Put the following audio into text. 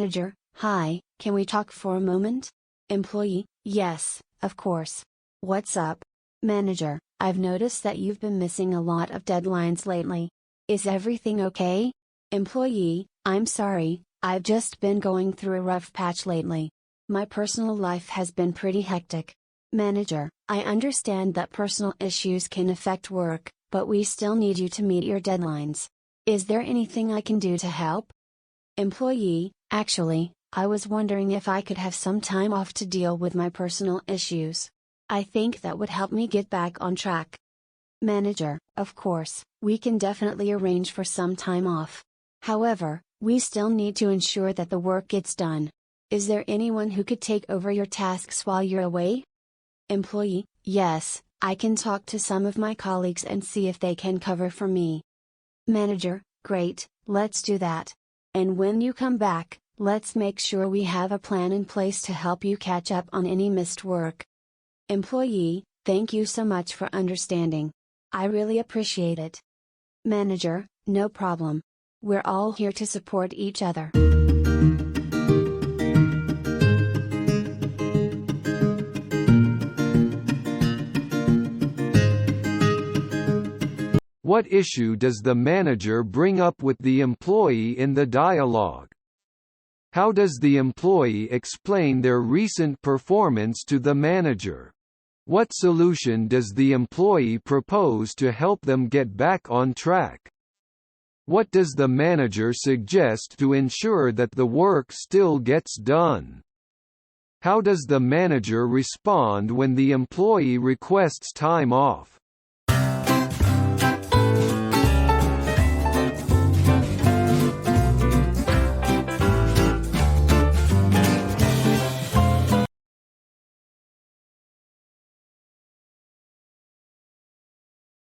Manager, hi, can we talk for a moment? Employee, yes, of course. What's up? Manager, I've noticed that you've been missing a lot of deadlines lately. Is everything okay? Employee, I'm sorry, I've just been going through a rough patch lately. My personal life has been pretty hectic. Manager, I understand that personal issues can affect work, but we still need you to meet your deadlines. Is there anything I can do to help? Employee, actually, I was wondering if I could have some time off to deal with my personal issues. I think that would help me get back on track. Manager, of course, we can definitely arrange for some time off. However, we still need to ensure that the work gets done. Is there anyone who could take over your tasks while you're away? Employee, yes, I can talk to some of my colleagues and see if they can cover for me. Manager, great, let's do that. And when you come back, let's make sure we have a plan in place to help you catch up on any missed work. Employee, thank you so much for understanding. I really appreciate it. Manager, no problem. We're all here to support each other. What issue does the manager bring up with the employee in the dialogue? How does the employee explain their recent performance to the manager? What solution does the employee propose to help them get back on track? What does the manager suggest to ensure that the work still gets done? How does the manager respond when the employee requests time off?